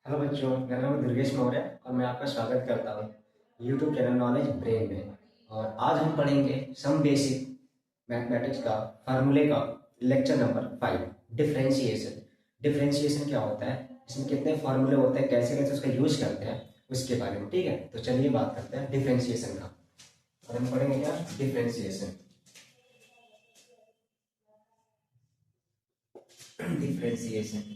Hello बच्चों, मेरा नाम दुर्गेश मौर्य और मैं आपका स्वागत करता हूँ यूट्यूब चैनल नॉलेज ब्रेन में। और आज हम पढ़ेंगे सम बेसिक मैथमेटिक्स का फार्मूले का लेक्चर नंबर 5 डिफरेंशिएशन। डिफरेंशिएशन क्या होता है, इसमें कितने फार्मूले होते हैं, कैसे कैसे उसका यूज करते हैं, उसके बारे में। ठीक है, तो चलिए बात करते हैं डिफरेंशिएशन का। और हम पढ़ेंगे क्या, डिफरेंशिएशन। डिफरेंशिएशन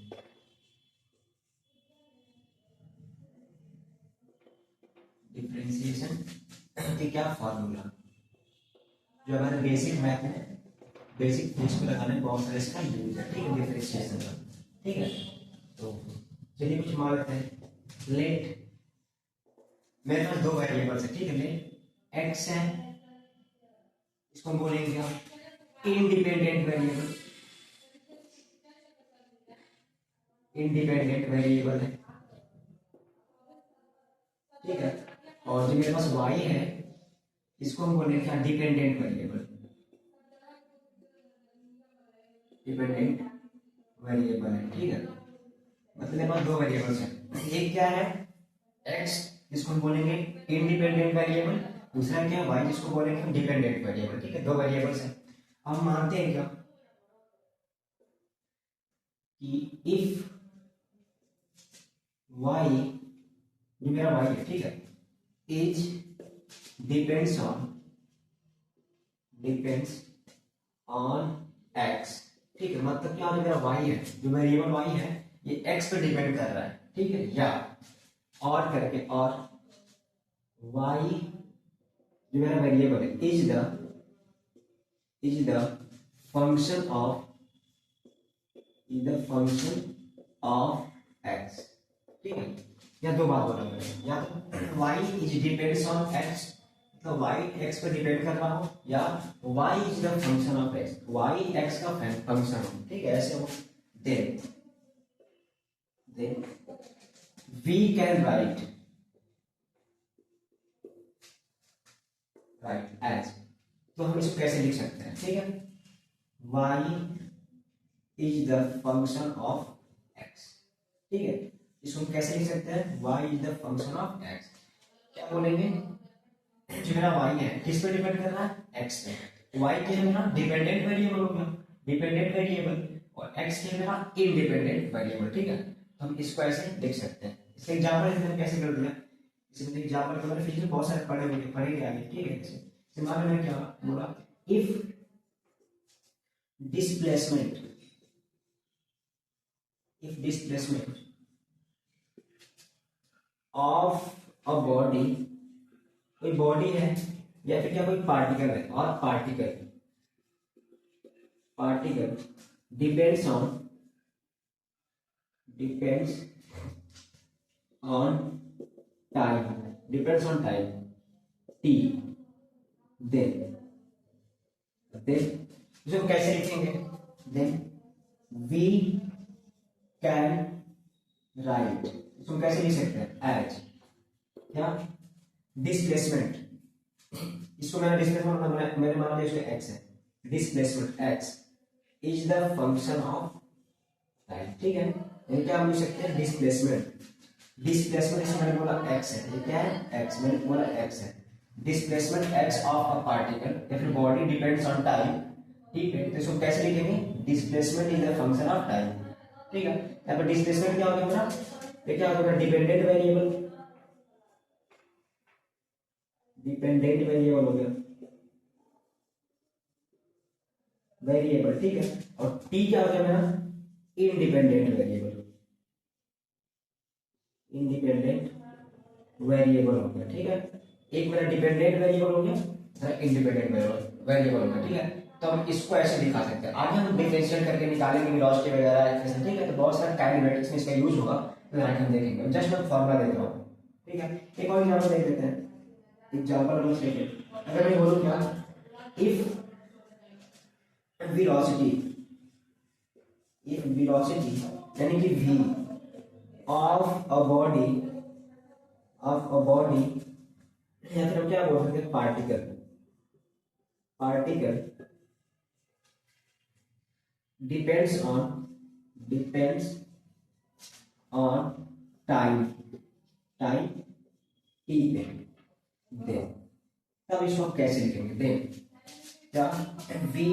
डिफरेंशिएशन की क्या फार्मूला, जो हमारे बेसिक मैथ में बेसिक चीज को लगाने में बहुत सारे इसका यूज है। ठीक है, डिफरेंशिएशन का। ठीक है, तो चलिए कुछ मान लेते हैं। लेट, मेरे पास दो वेरिएबल्स है। ठीक है, लेट एक्स है, इसको हम बोलेंगे हम इंडिपेंडेंट वेरिएबल। इंडिपेंडेंट वेरिएबल है, ठीक है। और जो मेरे पास वाई है, इसको हम बोलेंगे क्या, डिपेंडेंट वेरिएबल। डिपेंडेंट वेरिएबल है, ठीक है। मतलब मेरे पास दो वेरिएबल्स हैं। एक क्या है, एक्स, जिसको हम बोलेंगे इंडिपेंडेंट वेरिएबल। दूसरा क्या है, वाई, जिसको बोलेंगे हम डिपेंडेंट वेरिएबल। ठीक है, दो वेरिएबल्स हैं। हम मानते हैं क्या कि इफ वाई, जो मेरा वाई है, ठीक है, इज डिपेंड्स ऑन एक्स। ठीक है, मतलब क्या, जो मेरा वाई है, जो वेरिएबल वाई है, ये एक्स पे डिपेंड कर रहा है। ठीक है, या और करके, और वाई जो मेरा वेरिएबल है is the function of x. ठीक है, या दो बात बोला मैंने, या तो y is depends on x, मतलब वाई एक्स पे डिपेंड कर रहा हो, या y is the function of x, y x का फंक्शन हो। ठीक है, ऐसे हो। Then we can write as, तो हम इसको कैसे लिख सकते हैं। ठीक है, y is the function of x। ठीक है, इसको हम कैसे लिख सकते हैं, y is the function of x। क्या बोलेंगे, जो मेरा y है किस पे डिपेंड कर रहा है, x पे। y के लिए मेरा डिपेंडेंट वेरिएबल हो गया, डिपेंडेंट वेरिएबल, और x के लिए मेरा इंडिपेंडेंट वेरिएबल। ठीक है, तो हम इसको ऐसे लिख सकते हैं। इसका एग्जांपल मैंने कैसे कर दिया, इसमें एग्जांपल तो मैंने फिर बहुत सारे पढ़ेंगे आगे। ठीक है, जैसे मान लो मैंने क्या बोला, if displacement of a body, कोई बॉडी है या फिर क्या कोई पार्टिकल है, और particle depends on time t, then इसको कैसे लिखेंगे, देन वी कैन राइट, इसको कैसे लिख सकते हैं, एज क्या, डिस्प्लेसमेंट। इसको मैंने डिस्प्लेसमेंट मैंने मान लिया इसको एक्स है, displacement x is the function of time. ठीक है, यानी क्या हम लिख सकते हैं, डिस्प्लेसमेंट इसमें मैंने बोला एक्स है, ये क्या है, एक्स, मैंने बोला एक्स है। Displacement x of a particle या फिर बॉडी डिपेंड्स ऑन टाइम। ठीक है, तो इसको कैसे लिखेंगे, displacement is the function of time. ठीक है, यहाँ पर डिस्प्लेसमेंट क्या हो गया मेरा, ये क्या हो गया, डिपेंडेंट वेरिएबल हो गया, वेरिएबल। ठीक है, और टी क्या हो गया मेरा, इंडिपेंडेंट वेरिएबल हो गया। ठीक है, एक मेरा डिपेंडेंट वेरिएबल हो गया, दूसरा इंडिपेंडेंट वेरिएबल हो गया। ठीक है, तो हम इसको ऐसे दिखा सकते हैं। आगे हम डिफरेंशिएट करके निकालेंगे वेलोसिटी वगैरह एक्सप्रेशन। ठीक है, तो बहुत सारे काइनेमेटिक्स में इसका यूज होगा, तो आगे हम देखेंगे। जस्ट मैं फॉर्मूला देख रहा हूँ। ठीक है, एक और एग्जांपल देख लेते हैं। एग्जांपल नंबर 2, अगर मैं बोलूं क्या, इफ वेलोसिटी यानी कि v ऑफ अ बॉडी या फिर हम क्या बोल सकते हैं, particle depends on time time T पे देन, तब इसको आप कैसे लिखेंगे? देन क्या वी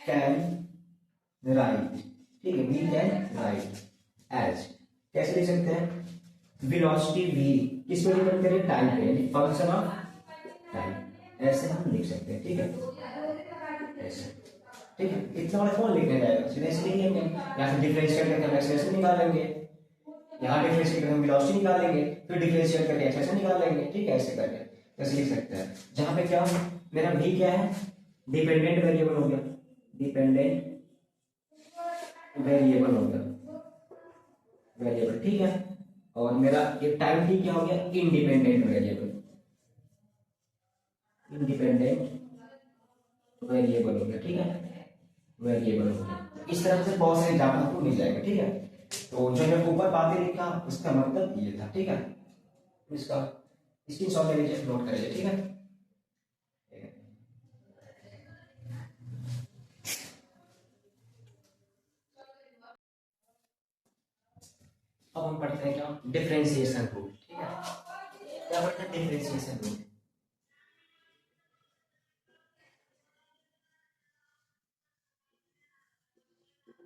कैन राइट, ठीक है, वी कैन राइट एज, कैसे लिख सकते हैं? वेलोसिटी v किस पे डिपेंड करे? टाइम पे, यानी फंक्शन ऑफ टाइम, ऐसे हम लिख सकते हैं, ठीक है, ऐसे, ठीक है। इतना बड़ा कौन लिखने जाएगा? सीधे ऐसे लिख लेंगे, या फिर डिफरेंशिएट करके हम एक्सप्रेशन निकाल लेंगे, यहाँ डिफरेंशिएट करके हम वेलोसिटी निकाल लेंगे, फिर डिफरेंशिएट करके एक्सप्रेशन निकाल लेंगे, ठीक है, ऐसे करके ऐसे लिख सकते हैं। जहां पे क्या मेरा v क्या है? डिपेंडेंट वेरिएबल हो गया, डिपेंडेंट वेरिएबल हो गया, वेरिएबल, ठीक है। और मेरा ये टाइम टी क्या हो गया? इंडिपेंडेंट वेरिएबल, इंडिपेंडेंट वेरिएबल हो गया, ठीक है, वेरिएबल हो गया। इस तरह से बहुत सारे एग्जाम्पल आपको मिल जाएगा, ठीक है। तो जो मैं ऊपर बातें लिखा उसका मतलब ये था, ठीक है। इसका स्क्रीनशॉट ले लीजिए, नोट कर लीजिए, ठीक है। अब हम पढ़ते हैं क्या? डिफरेंशिएशन रूल, ठीक है। क्या पढ़ते हैं? Differentiation rule.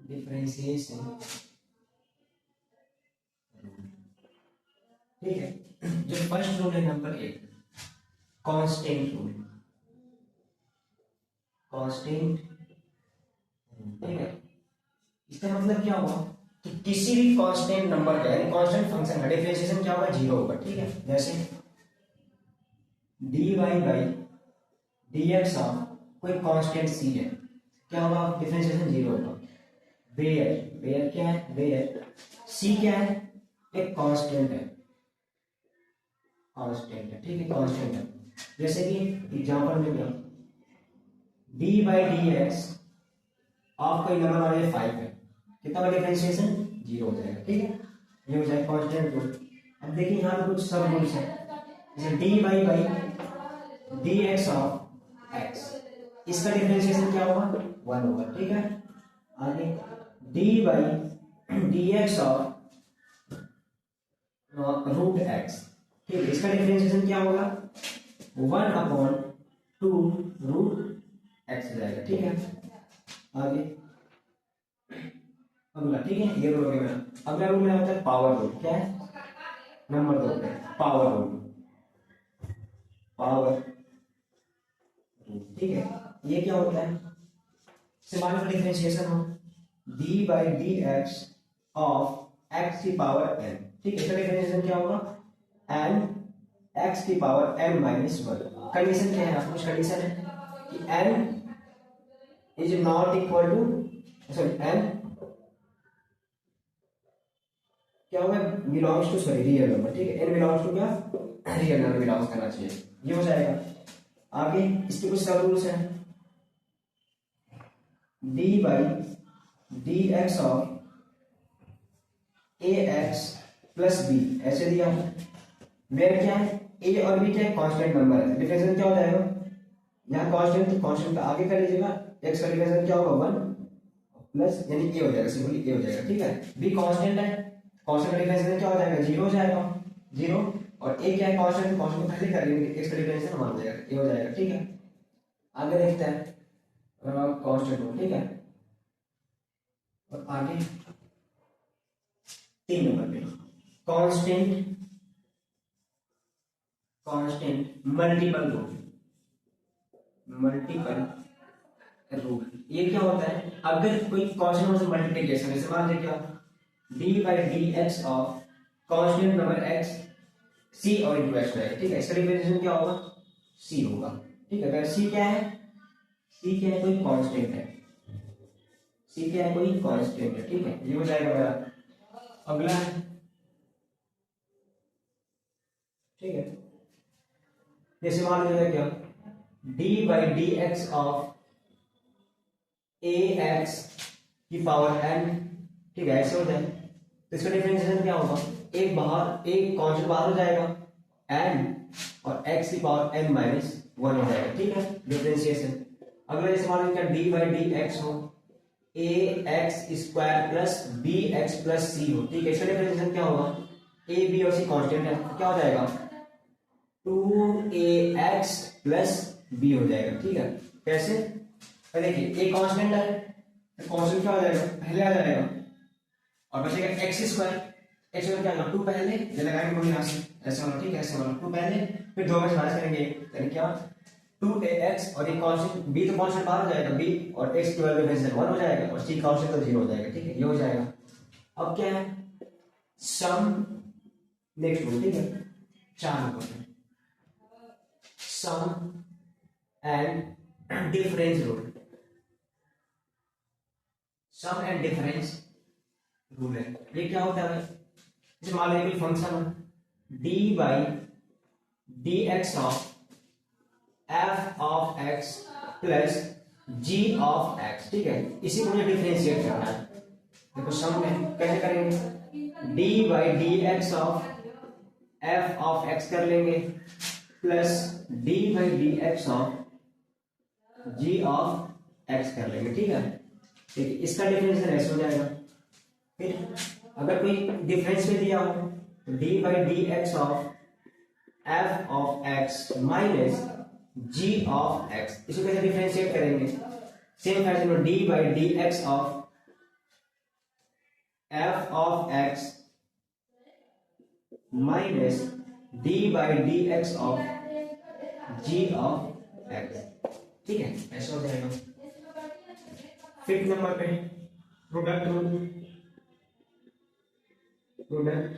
डिफरेंशिएशन, ठीक है। जो फर्स्ट रूल है नंबर 1, कांस्टेंट रूल, कांस्टेंट, ठीक है। इसका मतलब क्या हुआ कि किसी भी कांस्टेंट नंबर का, यानी कांस्टेंट फंक्शन का डिफरेंशिएशन क्या होगा? 0 होगा, ठीक है। जैसे dy बाई dx ऑफ कोई कांस्टेंट c है, क्या होगा? डिफरेंशिएशन 0 होगा। वेयर, वेयर क्या है? वेयर c क्या है? एक कांस्टेंट है, कांस्टेंट है, ठीक है, कांस्टेंट है। जैसे कि एग्जांपल में क्या, dy बाई dx ऑफ कोई नंबर मान लीजिए 5 है, कितना होगा डिफरेंशिएशन? 0 हो जाएगा, ठीक है। ये हो जाएगा कांस्टेंट रूल। अब देखिए यहाँ पे कुछ सब रूल्स है, जैसे dy by dx of x, इसका डिफरेंशिएशन क्या होगा? 1 होगा, ठीक है। आगे dy बाई dx ऑफ रूट x, ठीक है, इसका डिफरेंशिएशन क्या होगा? 1/2 रूट x हो जाएगा, ठीक है। आगे अगला, ठीक है, ये रूल हो गया मेरा। अगला रूल मेरा होता है पावर रूल। क्या है? नंबर 2 पे पावर रूल, पावर रूल, ठीक है। ये क्या होता है? मान लो डिफरेंशिएशन हो d by d x of x की पावर एन, ठीक है। इसका डिफरेंशिएशन क्या होगा? एन एक्स की पावर एन माइनस 1। कंडीशन क्या है? आपको कुछ कंडीशन है कि n is not equal to, sorry, n क्या होगा? Belongs to, sorry, real number, ठीक है। एन बिलोंग्स टू क्या? रियल नंबर बिलोंग्स करना चाहिए, ये हो जाएगा। आगे इसके कुछ सब रूल्स हैं, d by d x of a x plus b, ऐसे दिया है। वेयर क्या है? ए और बी क्या है? कांस्टेंट नंबर है, डिफरेंशियल क्या हो जाएगा? यहाँ कांस्टेंट, तो कांस्टेंट का आगे कर लीजिएगा, एक्स का डिफरेंशियल क्या होगा? 1 प्लस, यानी ए हो जाएगा, सिंपली ए हो जाएगा, ठीक है। बी कांस्टेंट है, कांस्टेंट का डिफरेंशियल क्या हो जाएगा? 0 हो जाएगा, 0। और ए क्या है? कांस्टेंट, कांस्टेंट को पहले कर लेंगे, एक्स का डिफरेंशियल 1 हो जाएगा, ए हो जाएगा, ठीक है। आगे देखते हैं कांस्टेंट को, ठीक है। और आगे 3 नंबर पे constant, constant multiple rule, multiple rule. ये क्या होता है? अगर कोई कांस्टेंट से मल्टीप्लिकेशन, जैसे मान लीजिए क्या, d by d x of constant number x c और इंटू एक्स है, ठीक है। इसका रिप्रेजेंटेशन क्या होगा? सी होगा, ठीक है। अगर सी क्या है? सी क्या है? कोई कांस्टेंट है, सी क्या है? कोई कांस्टेंट है, ठीक है। ये हो जाएगा मेरा। अगला है, ठीक है, जैसे मान लीजिए क्या, d by d x of a x की पावर एन, ठीक है, ऐसे हो जाए। तो इसका डिफरेंशिएशन क्या होगा? एक बाहर, एक कांस्टेंट बाहर हो जाएगा, एन, और एक्स की पावर एन माइनस 1 हो जाएगा, ठीक है, डिफरेंशिएशन। अगला जैसे मान लीजिए डी बाई डी एक्स हो a x square plus b x plus c हो, ठीक है। इसका डिफरेंशिएशन क्या होगा, ए बी और सी कांस्टेंट है, तो क्या हो जाएगा 2ax प्लस बी हो जाएगा, ठीक है। कैसे, देखिए ए कांस्टेंट है, कांस्टेंट क्या हो जाएगा, पहले आ जाएगा और बचेगा एक्स स्क्वायर। एक्स स्क्वायर क्या होगा, 2 पहले ये लगाएंगे हम यहाँ से ऐसे वाला, ठीक है, ऐसे वाला 2 पहले, फिर 2 में से माइनस करेंगे, यानी क्या 2ax और ये कांस्टेंट बी तो कांस्टेंट बाहर हो जाएगा, बी और x की वैल्यू डिफरेंस 1 हो जाएगा और c कांस्टेंट तो 0 हो जाएगा, ठीक है, ये हो जाएगा। अब क्या है, सम, नेक्स्ट रूल, ठीक है, 4 नंबर में sum and difference rule. Sum and difference rule है, ये क्या होता है, जैसे मान लीजिए कोई function d by d x of f of x plus g of x, ठीक है, इसी को मुझे डिफरेंशिएट करना है। देखो सम में कैसे करेंगे, d by d x of f of x कर लेंगे plus d by d x of g of x कर लेंगे, ठीक है, ठीक है। इसका डिफरेंशिएशन ऐसे हो जाएगा। फिर अगर कोई डिफरेंस में दिया हो तो d by d x of f of x minus g of x, इसको कैसे डिफरेंशिएट करेंगे, सेम फैशन में d by d x of f of x minus d by d x of g of x, ठीक है, ऐसा हो जाएगा। Fifth number पे प्रोडक्ट रूल, प्रोडक्ट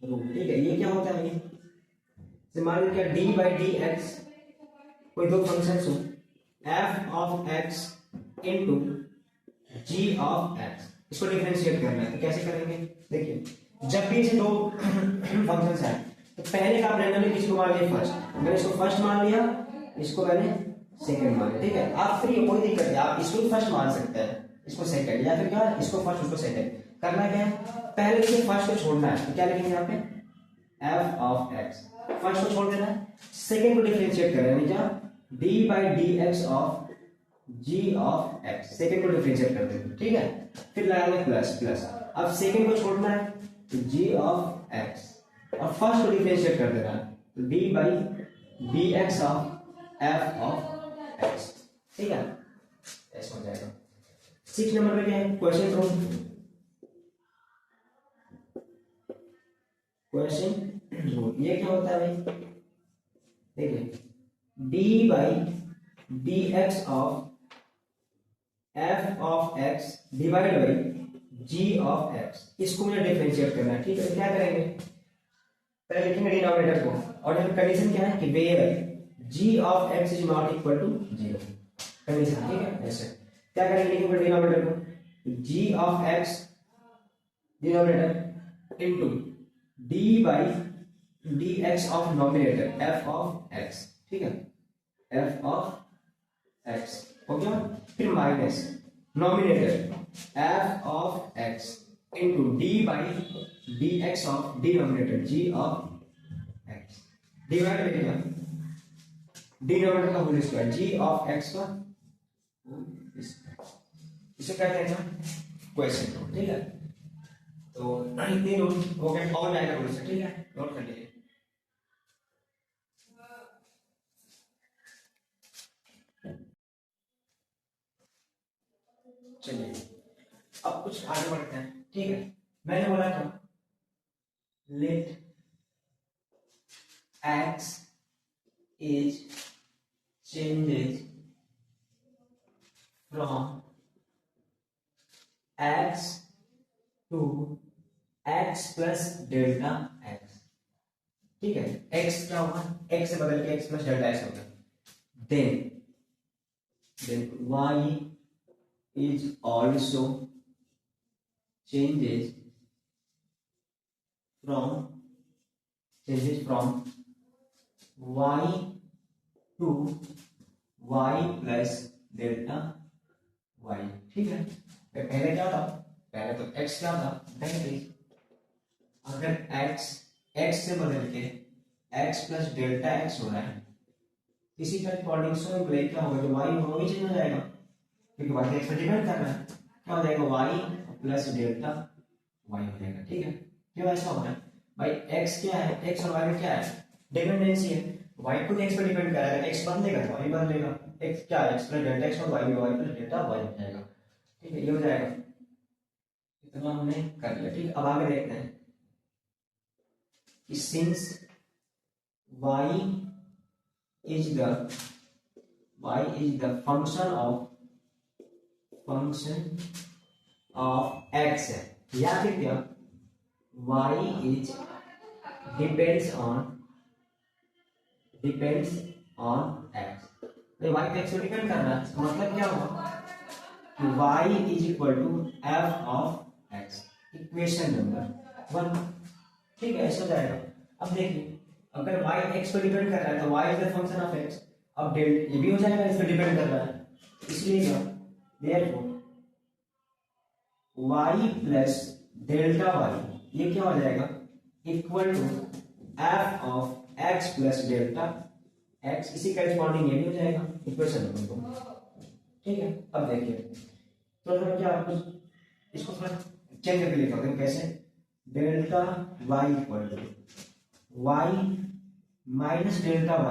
रूल, ठीक है, ये क्या होता है, ये मान लीजिए क्या डी बाई डी एक्स, कोई दो फंक्शंस हो f of x into g of x, इसको डिफरेंशिएट करना है, तो कैसे करेंगे, देखिए जब भी इसे दो फंक्शंस हैं तो पहले का आप रैंडमली किसको मान लिया फर्स्ट, मैंने इसको फर्स्ट मान लिया, इसको मैंने सेकंड मान लिया, ठीक है, आप फ्री, कोई दिक्कत नहीं, आप इसको फर्स्ट मान सकते हैं, इसको सेकंड, या फिर क्या इसको फर्स्ट उसको सेकंड। करना क्या है, पहले इसे फर्स्ट को छोड़ना है, तो क्या लिखेंगे यहाँ पे एफ ऑफ एक्स, फर्स्ट को छोड़ देना है, सेकंड को डिफरेंशिएट करना है, क्या d by d x of g of x, second को डिफरेंशिएट कर देंगे, ठीक है। फिर लगाएंगे प्लस प्लस, अब सेकंड को छोड़ना है तो जी ऑफ एक्स और फर्स्ट को डिफरेंशिएट कर देना है, तो d by d x of f of x, ठीक है, ऐसा हो जाएगा। 6 नंबर पे क्या है, क्वेश्चन रूल, क्वेश्चन रूल, ये क्या होता है भाई, देखिए d by d x of f of x divide by g of x, इसको मुझे डिफरेंशिएट करना है, ठीक है, क्या करेंगे, पहले लिखेंगे डिनोमिनेटर को, और यहाँ कंडीशन क्या है कि where g of x is not equal to 0, condition, ठीक है, ऐसे क्या करेंगे, लिखेंगे डिनोमिनेटर को g of x denominator into d by d x of nominator f of x, ठीक है, एफ ऑफ एक्स हो गया, फिर minus nominator f of x into d by d x of denominator g of x, divide करेगा denominator का whole square g of x का, इसे कहते हैं क्वेश्चन रूल, ठीक है। तो इतने रूल हो गए, और जाएगा रूल से, ठीक है, नोट कर लीजिए। चलिए अब कुछ आगे बढ़ते हैं, ठीक है। मैंने बोला था let x is changes from x to x plus delta x, ठीक है, एक्स क्या होगा, एक्स से बदल के एक्स प्लस डेल्टा एक्स होगा, then y is also changes from y to y plus delta y, ठीक है। पहले क्या था, पहले तो x क्या था, अगर x से बदल के x प्लस डेल्टा x हो रहा है, इसी का कोऑर्डिनेट क्या होगा, जो y होगा वो भी चेंज हो जाएगा, क्योंकि y एक्स पर डिपेंड कर रहा है, क्या हो जाएगा, वाई प्लस डेल्टा वाई हो जाएगा। ठीक है, क्यों ऐसा हो रहा है भाई, एक्स क्या है, एक्स और वाई में क्या है, डिपेंडेंसी है। वाई खुद एक्स पर डिपेंड करेगा, एक्स बदलेगा तो वाई बदलेगा। एक्स क्या है, एक्स प्लस डेल्टा एक्स और वाई प्लस डेल्टा वाई हो जाएगा। ठीक है, ये हो जाएगा, इतना हमने कर लिया। ठीक है, अब आगे देखते हैं कि since y is the function of x है, या फिर क्या, y is depends on x। तो y पे x को डिपेंड करना है, इसका मतलब क्या हुआ कि y is equal to f of x, equation number 1। ठीक है, ऐसा हो जाएगा। अब देखिए, अगर y x पर डिपेंड कर रहा है तो y is the function of x। अब डेल्टा ये भी हो जाएगा, इस पर डिपेंड कर रहा है, इसलिए क्या, therefore y plus delta y ये क्या हो जाएगा, equal to f of x plus delta x, इसी करेस्पॉन्डिंग ये भी हो जाएगा इक्वेशन नंबर 2। ठीक है, अब देखिए तो क्या कुछ इसको थोड़ा चेंज करके लिखा हूं, कैसे, delta y equal to y minus delta y।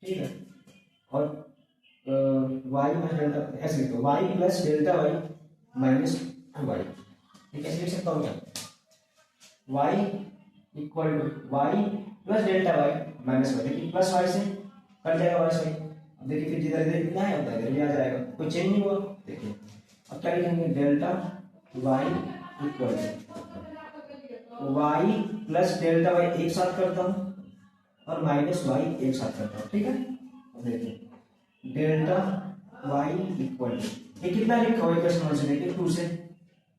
ठीक है, और y माइनस डेल्टा, ऐसे लिखो y plus delta y minus y। ठीक है, ऐसे लिख सकता हूँ क्या, y equal to y plus delta y minus y। देखिए प्लस y से कट जाएगा माइनस y। अब देखिए फिर जिधर इधर कितना है उधर इधर भी आ जाएगा, कोई चेंज नहीं हुआ। देखिए अब क्या लिखेंगे, delta y equal to y plus delta y एक साथ करता हूं और माइनस y एक साथ करता हूं। ठीक है, अब देखिए डेल्टा y इक्वल टू, ये कितना लिखा हुआ है क्वेश्चन से, देखिए 2 से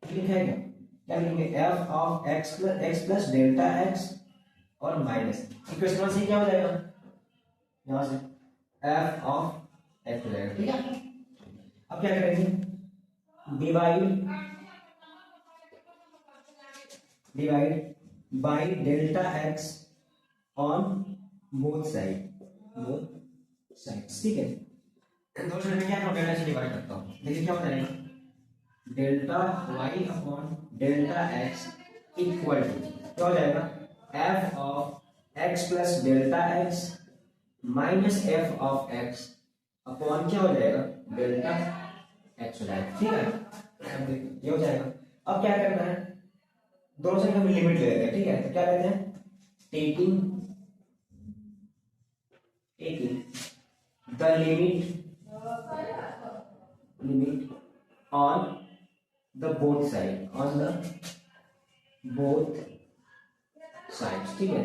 लिखा है क्या लिखेंगे, f of x plus delta x और माइनस इक्वेशन से क्या हो जाएगा, यहां से f ऑफ x हो जाएगा। ठीक है, अब क्या करेंगे, divide by delta x on both sides. ठीक है, दोनों में क्या करूं, डेल्टा से डिवाइड करता हूं। देखिए क्या हो जाएगा, delta y upon delta x equal to क्या हो जाएगा, f of x plus delta x minus f of x upon क्या हो जाएगा, डेल्टा x हो जाएगा। ठीक है, अब देखिए ये हो जाएगा। अब क्या करना है, दोनों साइड हम लिमिट ले लेते हैं। ठीक है, तो क्या लेते हैं, taking the limit on the both sides. ठीक है,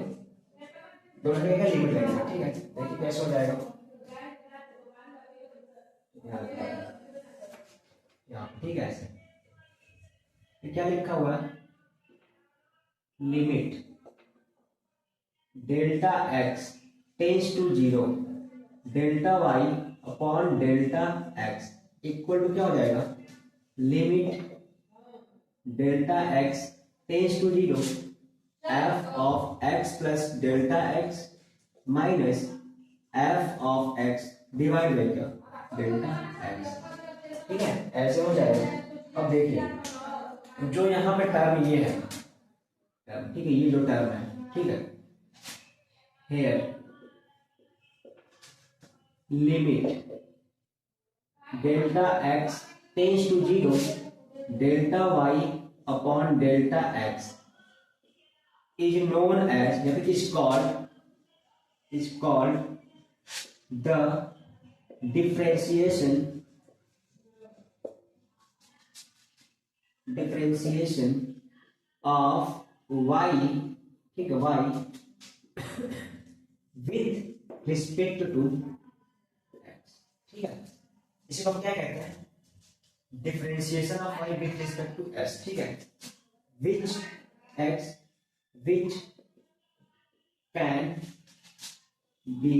दोनों जगह का लिमिट लेंगे। ठीक है, देखिए कैसे हो जाएगा, यहाँ ठीक है, ऐसे क्या लिखा हुआ है, limit delta x tends to 0 delta y upon delta x equal to क्या हो जाएगा, limit delta x tends to 0 f of x plus delta x minus f of x divide by क्या, डेल्टा x। ठीक है, ऐसे हो जाएगा। अब देखिए जो यहां पे टर्म ये है, ठीक है, ये जो टर्म है, ठीक है, here limit delta x tends to 0 delta y upon delta x is known as, या फिर is called the differentiation of y, ठीक है, y with respect to x। ठीक है, इसे हम क्या कहते हैं, differentiation of y with respect to x। ठीक है, which can be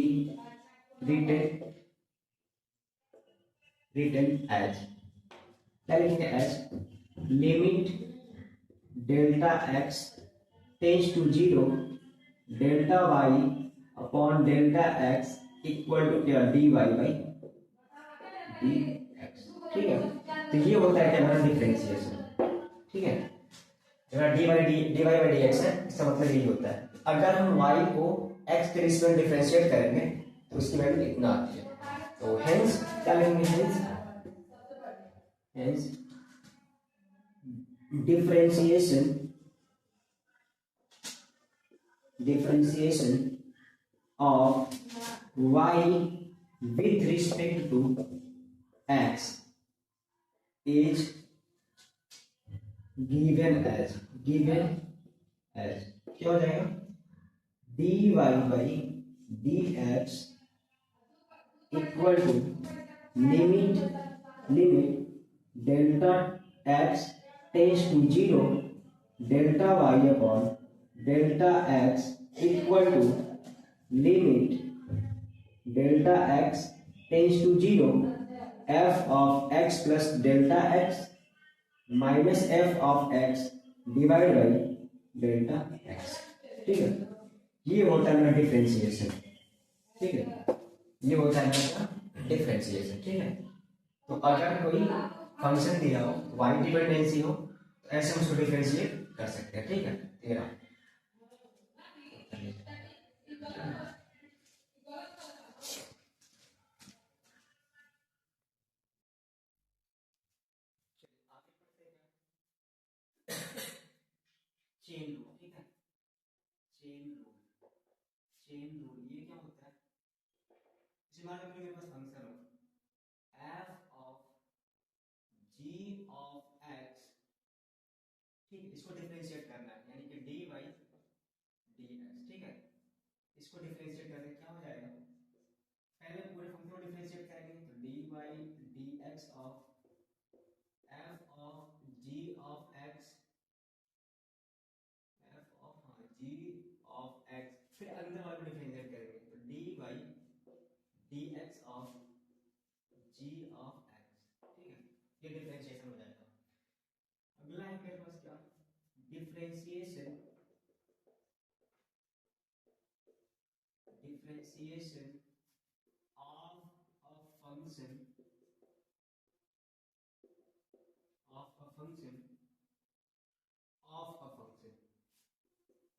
written as, क्या लिखेंगे, as limit delta x tends to 0 delta y upon delta x equal to क्या, dy बाई dx। ठीक है, तो ये होता है क्या हमारा डिफरेंशिएशन, ठीक है। जरा dy by dx है, इसका मतलब यही होता है। अगर हम y को x के रिस्पेक्ट डिफरेंशिएट करेंगे तो उसकी वैल्यू इतना आती है। तो हेंस क्या लेंगे, hence differentiation of y with respect to x is given as क्या हो जाएगा, dy by dx equal to limit delta x tends to 0 delta y upon delta x equal to limit delta x tends to 0 f of x plus delta x minus f of x divided by delta x, ठीक है। ये होता है मेरा differentiation, ठीक है, ये होता है मेरा डिफरेंशिएशन, ठीक है। तो अगर कोई फंक्शन दिया हो, y डिपेंडेंसी हो, तो ऐसे हम उसको डिफरेंशिएट कर सकते हैं, ठीक है। 13 चेन रूल, ठीक है, चेन रूल ये क्या होता है, इसी मान लो मेरे पास फंक्शन हो f of g of x, ठीक है, इसको डिफरेंशिएट करना है, यानी कि dy dx, ठीक है। इसको डिफरेंशिएट करके क्या हो जाएगा, पहले पूरे फंक्शन को डिफरेंशिएट करेंगे तो dy dx of f of g of x, f of g of x, फिर अंदर वाले को डिफरेंशिएट करेंगे तो dy dx of g of x, ठीक है। ये डिफरेंशिएशन हो जाएगा। अगला है मेरे पास क्या, differentiation of a function of a function of a function,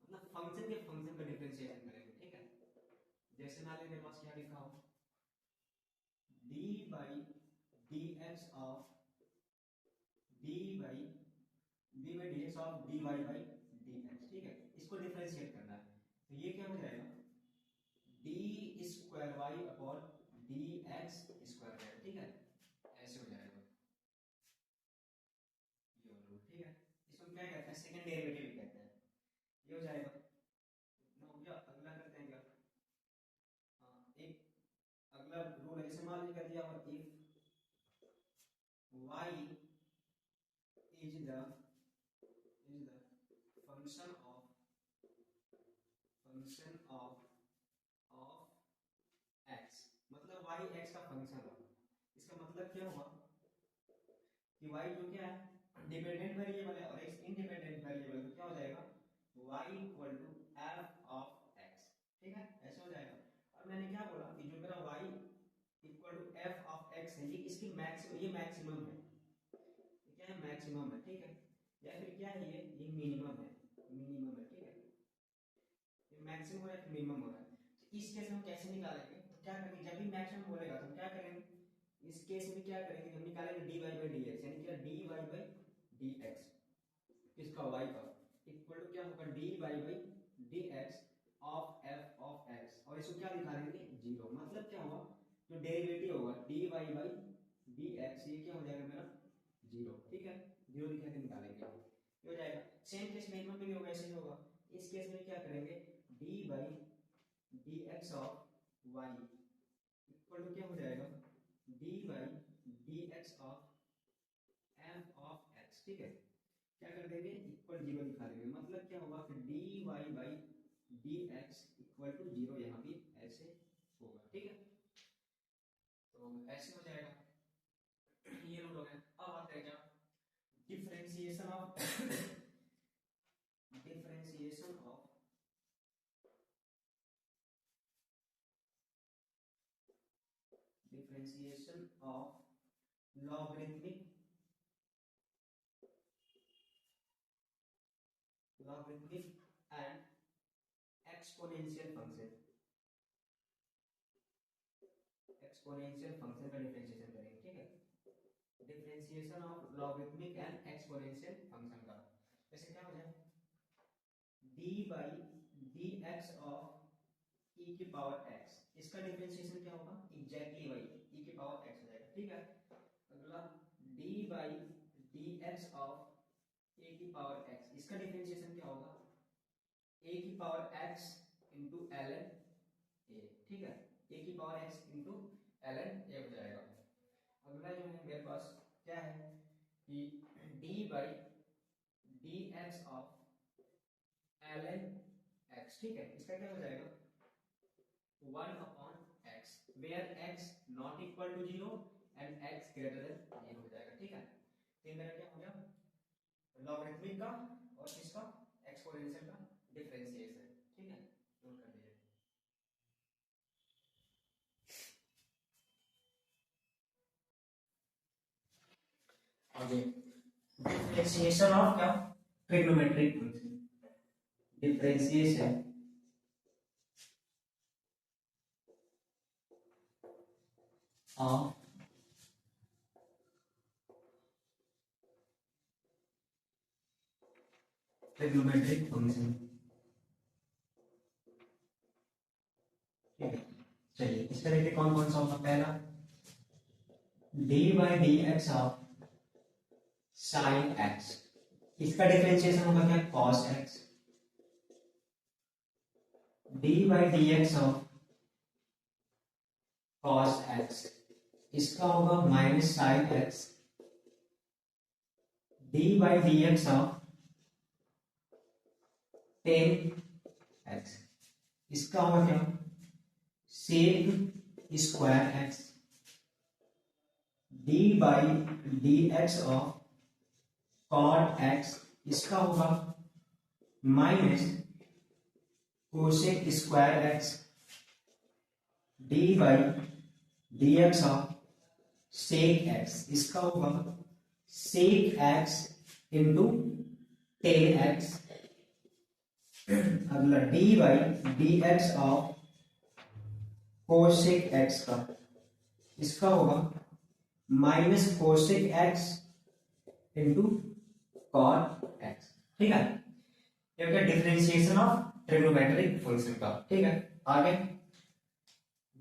मतलब फंक्शन के फंक्शन का डिफरेंशिएशन करेंगे, ठीक है। जैसे मान लीजिए मेरे पास क्या लिखा हो, dy dx of dy of dy by dx, ठीक है। इसको डिफरेंशिएट करना है तो ये क्या हो जाएगा, d square y upon d x square, ठीक है, ऐसे हो जाएगा ये वाला रूल, ठीक है। इसको क्या कहते हैं, सेकंड डेरिवेटिव कहते हैं। ये हो जाएगा, इतना हो गया। अगला करते हैं क्या, हाँ, एक अगला रूल ऐसे मान लीजिए कर दिया, और if y is the function of x, मतलब y x का फंक्शन हो, इसका मतलब क्या हुआ कि y जो क्या है डिपेंडेंट वेरिएबल है और x इंडिपेंडेंट वेरिएबल, तो क्या हो जाएगा y equal to f of x, ठीक है, ऐसे हो जाएगा। और मैंने क्या बोला कि जो मेरा y equal to f of x है, ये इसकी मैक्सिमम, ये मैक्सिमम है, ये क्या है मैक्सिमम है, ठीक है, या फिर क्या है ये मिनिमम है, ठीक है, ये मैक्सिमम हो रहा है कि मिनिमम हो रहा है। तो इस केस में हम कैसे निकालेंगे, तो क्या करेंगे, जब भी मैक्सिमम बोलेगा तो हम क्या करेंगे, इस केस में क्या करेंगे, हम निकालेंगे dy by dx, यानी कि dy by dx किसका y का इक्वल टू क्या होगा dy by dx of f of x, और इसको क्या दिखा देंगे जीरो, मतलब क्या हुआ जो डेरिवेटिव होगा dy by dx ये क्या हो जाएगा मेरा जीरो, ठीक है, जीरो दिखा के निकालेंगे, ये हो जाएगा। सेम केस मिनिमम में भी होगा, ऐसे ही होगा। इस केस में क्या करेंगे, dy by dx of y equal to क्या हो जाएगा dy by dx of f of x, ठीक है, क्या कर देंगे इक्वल जीरो दिखा देंगे, मतलब क्या होगा फिर dy by dx equal to zero, यहाँ भी ऐसे होगा, ठीक है। तो ऐसे हो जाएगा, ये रूल हो गया। अब आते हैं क्या, differentiation of differentiation of logarithmic logarithmic and exponential function, exponential function का डिफरेंशिएशन करेंगे, ठीक है। Differentiation of logarithmic and exponential function का जैसे क्या हो जाए d by d x of e की पावर एक्स, इसका डिफरेंशिएशन क्या होगा एग्जैक्टली वही ई की पावर एक्स हो जाएगा, ठीक है। अगला d by d x of a की पावर एक्स, इसका डिफरेंशिएशन क्या होगा ए की power x into L N a, ठीक है। ए की power x into L N a हो जाएगा। अगला जो है मेरे पास क्या है कि d by d x of l n x, ठीक है। इसका क्या हो जाएगा 1/x where x not equal to 0 and x greater than 0 हो जाएगा, ठीक है। तो मेरा क्या हो गया लॉगरिथमिक का और इसका एक्सपोनेंशियल का डिफरेंशिएशन, ठीक है। नोट कर लीजिए। आगे डिफरेंशिएशन ऑफ क्या trigonometric function, differentiation of trigonometric function, ठीक है। चलिए इसका देखिए कौन कौन सा होगा। पहला d by d x of sine x, इसका डिफरेंशिएशन होगा क्या cos x, d by d x of cos x, इसका होगा minus sine x, d by d x of tan x, इसका होगा क्या sec square x, d by d x of cot x, इसका होगा minus cosec square x, d by d x of sec x, इसका होगा sec x into tan x. अगला d by d x of cosec x का, इसका होगा minus cosec x into cot x, ठीक है। ये हो गया डिफरेंशिएशन ऑफ ट्रिग्नोमेट्रिक फंक्शन का, ठीक है। आगे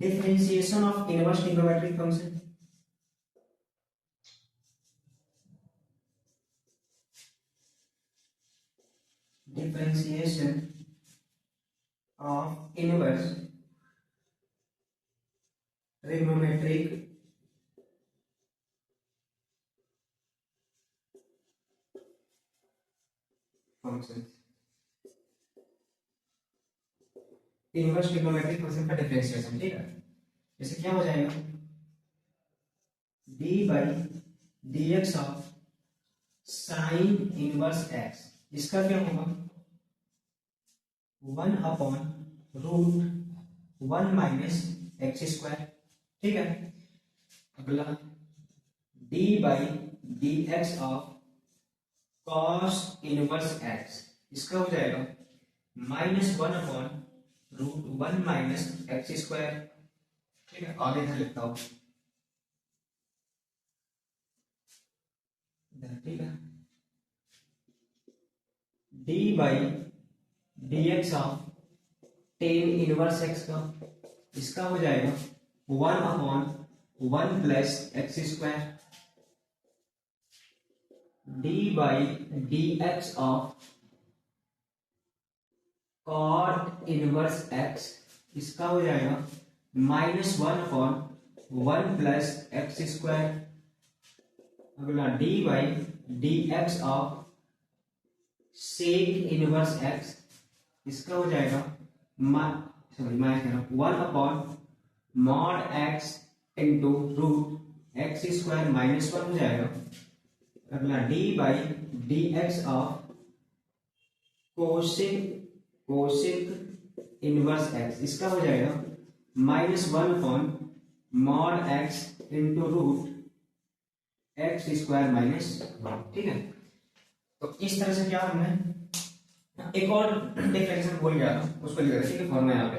differentiation of inverse trigonometric function, differentiation of inverse trigonometric function, inverse trigonometric function का डिफरेंशिएशन, ठीक है। जैसे क्या हो जाएगा D by d x of sine inverse x, इसका क्या होगा 1/√1 माइनस एक्स स्क्वायर, ठीक है। अगला d by d x of cos inverse x, इसका हो जाएगा -1/√1 माइनस एक्स स्क्वायर, ठीक है। आगे इधर लिखता हूं, ठीक है। D by d x of tan inverse x का, इसका हो जाएगा 1/1 plus x square, d by d x of cot inverse x, इसका हो जाएगा -1/1 प्लस एक्स स्क्वायर। अगला d by d x of sec inverse x, इसका हो जाएगा 1/mod into root x square -1 हो जाएगा। अगला d by d x of cosec inverse x, इसका हो जाएगा -1/mod into root x square -1, ठीक है। तो इस तरह से क्या हमने एक और डिफरेंशिएशन भूल गया था, उसको लिख रहे थे फॉर्मूला यहाँ पे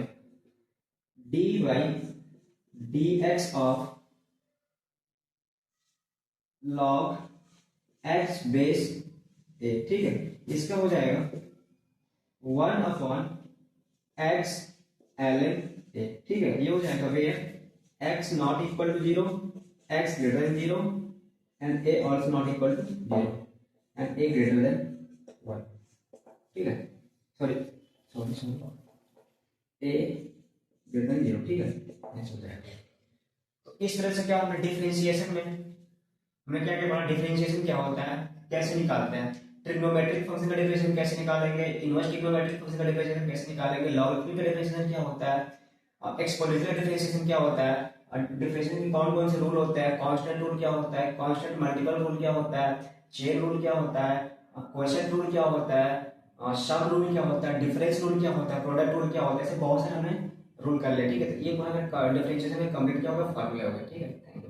d y d x of log x base a, ठीक है। इसका हो जाएगा 1/x ln a, ठीक है। ये हो जाएगा भैया x not equal to 0, x greater than 0 and a also not equal to 0 and a greater than 1, ठीक है। Sorry sorry sorry a greater than 0, ठीक है। ऐसे हो जाएगा। तो इस तरह से क्या हमने डिफरेंशिएशन में हमने क्या क्या पढ़ा, डिफरेंशिएशन क्या होता है, कैसे निकालते हैं, ट्रिग्नोमेट्रिक फंक्शन का डिफरेंशिएशन कैसे निकालेंगे, इनवर्स ट्रिग्नोमेट्रिक फंक्शन का डिफरेंशिएशन कैसे निकालेंगे, लॉगरिथमिक का डिफरेंशिएशन क्या होता है, एक्सपोनेंशियल डिफरेंशिएशन क्या होता है, डिफरेंशिएशन के कौन कौन से रूल होते हैं, कांस्टेंट रूल क्या होता है, कांस्टेंट मल्टीपल रूल क्या होता है, चेन रूल क्या होता है, क्वोशिएंट रूल क्या होता है, सम रूल क्या होता है, डिफरेंस रूल क्या होता है, प्रोडक्ट रूल क्या होता है, ऐसे बहुत सारे हमने रूल कर लिया, ठीक है। तो ये पूरा डिफरेंशिएशन में कंप्लीट क्या होगा, फॉर्मूला होगा, ठीक है। Thank you.